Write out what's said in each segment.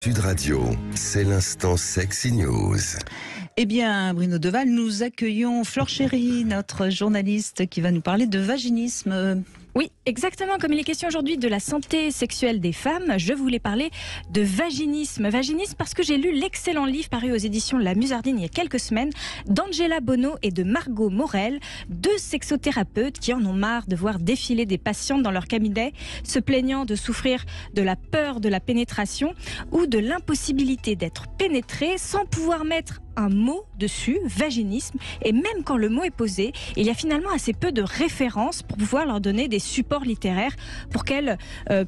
Sud Radio, c'est l'instant Sexy News. Eh bien, Bruno Deval, nous accueillons Flore Chéry, notre journaliste qui va nous parler de vaginisme. Oui, exactement. Comme il est question aujourd'hui de la santé sexuelle des femmes, je voulais parler de vaginisme. Vaginisme parce que j'ai lu l'excellent livre paru aux éditions La Musardine il y a quelques semaines d'Angela Bonneau et de Margot Morel, deux sexothérapeutes qui en ont marre de voir défiler des patientes dans leur cabinet, se plaignant de souffrir de la peur de la pénétration ou de l'impossibilité d'être pénétrée sans pouvoir mettre un mot dessus, vaginisme, et même quand le mot est posé, il y a finalement assez peu de références pour pouvoir leur donner des supports littéraires pour qu'elles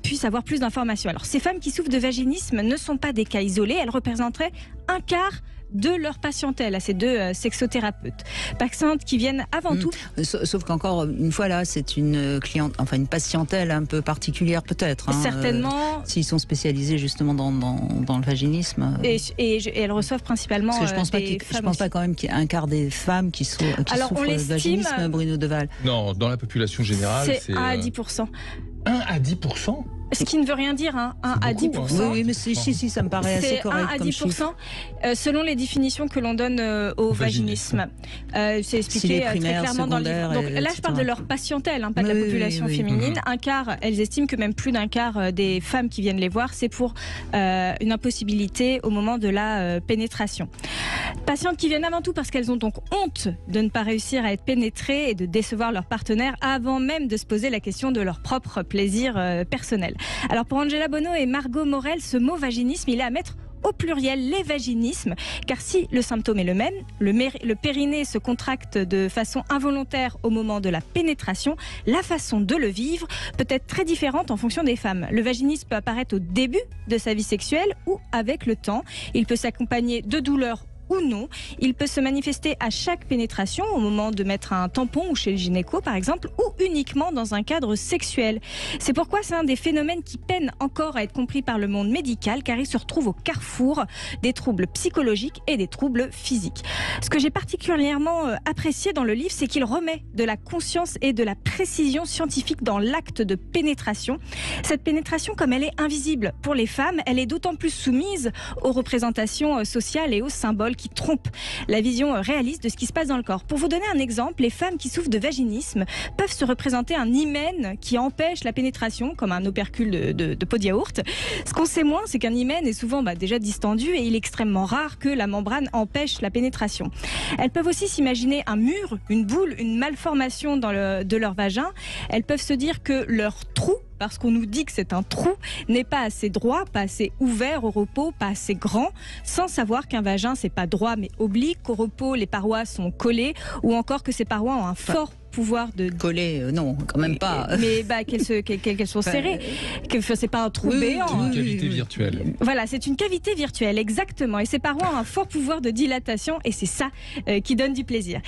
puissent avoir plus d'informations. Alors ces femmes qui souffrent de vaginisme ne sont pas des cas isolés, elles représenteraient un quart de leur patientèle à ces deux sexothérapeutes. Patientes qui viennent avant tout... Sauf qu'encore une fois là, c'est une cliente, enfin une patientèle un peu particulière peut-être. Certainement. S'ils sont spécialisés justement dans le vaginisme. Et elles reçoivent principalement je pense pas quand même qu'il y ait un quart des femmes qui souffrent de vaginisme, Bruno Deval. Non, dans la population générale, c'est 1 à 10%. 1 à 10%. Ce qui ne veut rien dire, 1 à 10%. Oui, mais si, ça me paraît assez correct. C'est 1 à 10%, selon les définitions que l'on donne au vaginisme. C'est expliqué très clairement dans le livre. Donc là, je parle de leur patientèle, pas de la population féminine. Un quart, elles estiment que même plus d'un quart des femmes qui viennent les voir, c'est pour une impossibilité au moment de la pénétration. Patientes qui viennent avant tout parce qu'elles ont donc honte de ne pas réussir à être pénétrées et de décevoir leur partenaire avant même de se poser la question de leur propre plaisir personnel. Alors pour Angela Bonneau et Margot Morel, ce mot vaginisme, il est à mettre au pluriel, les vaginismes, car si le symptôme est le même, le périnée se contracte de façon involontaire au moment de la pénétration, la façon de le vivre peut être très différente en fonction des femmes. Le vaginisme peut apparaître au début de sa vie sexuelle ou avec le temps. Il peut s'accompagner de douleurs ou non. Il peut se manifester à chaque pénétration, au moment de mettre un tampon ou chez le gynéco par exemple, ou uniquement dans un cadre sexuel. C'est pourquoi c'est un des phénomènes qui peine encore à être compris par le monde médical, car il se retrouve au carrefour des troubles psychologiques et des troubles physiques. Ce que j'ai particulièrement apprécié dans le livre, c'est qu'il remet de la conscience et de la précision scientifique dans l'acte de pénétration. Cette pénétration, comme elle est invisible pour les femmes, elle est d'autant plus soumise aux représentations sociales et aux symboles qui trompent la vision réaliste de ce qui se passe dans le corps. Pour vous donner un exemple, les femmes qui souffrent de vaginisme peuvent se représenter un hymen qui empêche la pénétration, comme un opercule de pot de yaourt. Ce qu'on sait moins, c'est qu'un hymen est souvent déjà distendu et il est extrêmement rare que la membrane empêche la pénétration. Elles peuvent aussi s'imaginer un mur, une boule, une malformation de leur vagin. Elles peuvent se dire que leur trou, parce qu'on nous dit que c'est un trou, n'est pas assez droit, pas assez ouvert au repos, pas assez grand, sans savoir qu'un vagin c'est pas droit mais oblique, qu'au repos les parois sont collées, ou encore que ces parois ont un fort pouvoir de coller, non, quand même pas. Mais qu'elles sont serrées, que c'est pas un trou béant. C'est une cavité virtuelle. Voilà, c'est une cavité virtuelle, exactement. Et ces parois ont un fort pouvoir de dilatation, et c'est ça qui donne du plaisir.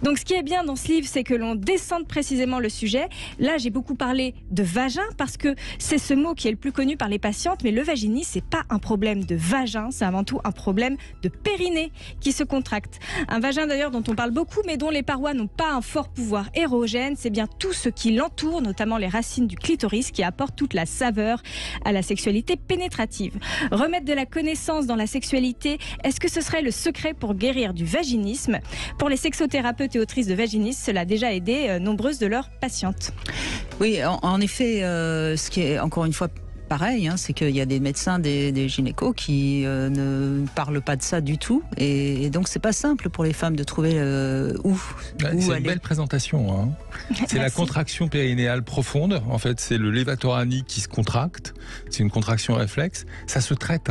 Donc, ce qui est bien dans ce livre, c'est que l'on descende précisément le sujet. Là, j'ai beaucoup parlé de vagin parce que c'est ce mot qui est le plus connu par les patientes. Mais le vaginisme, c'est pas un problème de vagin, c'est avant tout un problème de périnée qui se contracte. Un vagin d'ailleurs dont on parle beaucoup, mais dont les parois n'ont pas un fort pouvoir érogène, c'est bien tout ce qui l'entoure, notamment les racines du clitoris, qui apportent toute la saveur à la sexualité pénétrative. Remettre de la connaissance dans la sexualité, est-ce que ce serait le secret pour guérir du vaginisme ? Pour les sexothérapeutes et autrices de vaginisme, cela a déjà aidé nombreuses de leurs patientes. Oui, en effet, ce qui est encore une fois pareil, c'est qu'il y a des médecins, des gynécos qui ne parlent pas de ça du tout, et donc c'est pas simple pour les femmes de trouver où c'est aller. Une belle présentation. C'est la contraction périnéale profonde. En fait, c'est le levator ani qui se contracte. C'est une contraction réflexe. Ça se traite.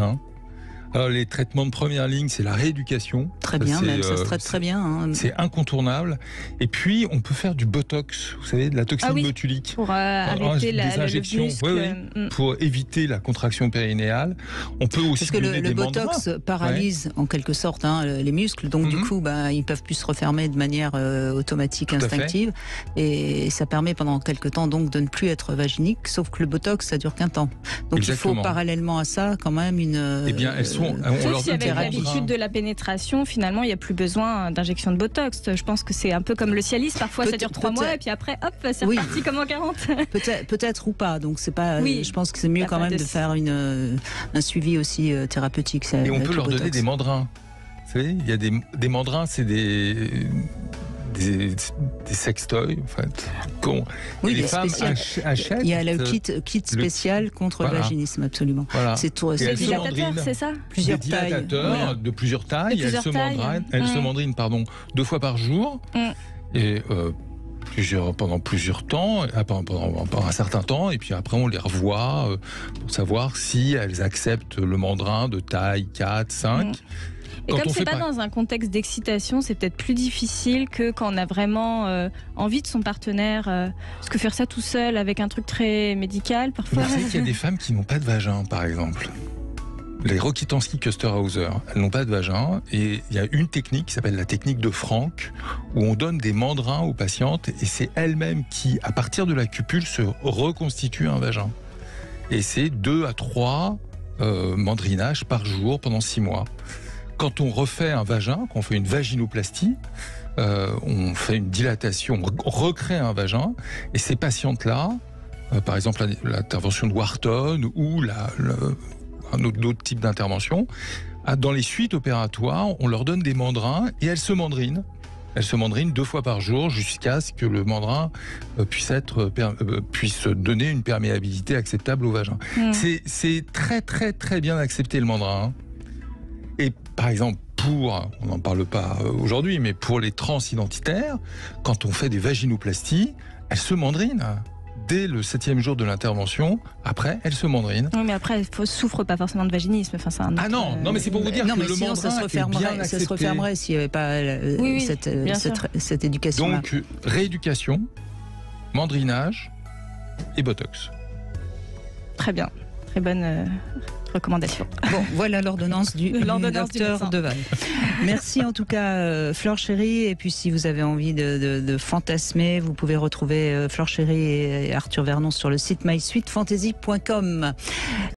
Alors, les traitements de première ligne, c'est la rééducation. Très bien, ça se traite très bien. C'est incontournable. Et puis, on peut faire du botox, vous savez, de la toxine botulique. Pour arrêter des injections, pour éviter la contraction périnéale. On peut aussi parce que le botox paralyse en quelque sorte les muscles, donc du coup, ils peuvent plus se refermer de manière automatique, instinctive, et ça permet pendant quelque temps donc de ne plus être vaginique. Sauf que le botox, ça dure qu'un temps. Donc il faut parallèlement à ça quand même une. Eh bien, elles sont Sauf si avec l'habitude de la pénétration, finalement, il n'y a plus besoin d'injection de Botox. Je pense que c'est un peu comme le Cialis. Parfois, ça dure 3 mois et puis après, hop, c'est reparti comme en 40. Peut-être ou pas. Donc, c'est pas. Je pense que c'est mieux quand même de faire un suivi aussi thérapeutique. Et on peut leur donner des mandrins. Vous savez, il y a des mandrins, c'est des sextoys, en fait. Les femmes achètent. Il y a le kit spécial contre le vaginisme, absolument. Voilà. C'est dilatateur, c'est ça? Plusieurs tailles. De plusieurs tailles. Elles se mandrinent 2 fois par jour. Et pendant plusieurs temps, pendant un certain temps, et puis après on les revoit pour savoir si elles acceptent le mandrin de taille 4, 5. Et comme c'est pas dans un contexte d'excitation, c'est peut-être plus difficile que quand on a vraiment envie de son partenaire. Parce que faire ça tout seul avec un truc très médical, parfois. Vous savez qu'il y a des femmes qui n'ont pas de vagin, par exemple. Les Rokitansky-Kusterhauser, elles n'ont pas de vagin. Et il y a une technique qui s'appelle la technique de Franck, où on donne des mandrins aux patientes et c'est elles-mêmes qui, à partir de la cupule, se reconstituent un vagin. Et c'est 2 à 3 mandrinages par jour pendant 6 mois. Quand on refait un vagin, quand on fait une vaginoplastie, on fait une dilatation, on recrée un vagin, et ces patientes-là, par exemple l'intervention de Wharton ou un autre type d'intervention, dans les suites opératoires, on leur donne des mandrins et elles se mandrinent. Elles se mandrinent 2 fois par jour jusqu'à ce que le mandrin puisse donner une perméabilité acceptable au vagin. C'est très très très bien accepté le mandrin. Et par exemple, on n'en parle pas aujourd'hui, mais pour les transidentitaires, quand on fait des vaginoplasties, elles se mandrinent. Dès le 7e jour de l'intervention, après, elles se mandrinent. Oui, mais après, elles ne souffrent pas forcément de vaginisme. Enfin, c'est non, mais c'est pour vous dire que le mandrin ça se refermerait s'il n'y avait pas cette éducation-là. Donc, rééducation, mandrinage et Botox. Très bien. Très bonne recommandation. Bon, voilà l'ordonnance du docteur Deval. Merci en tout cas Flore Chéry. Et puis si vous avez envie de fantasmer, vous pouvez retrouver Flore Chéry et Arthur Vernon sur le site mysweetfantasy.com.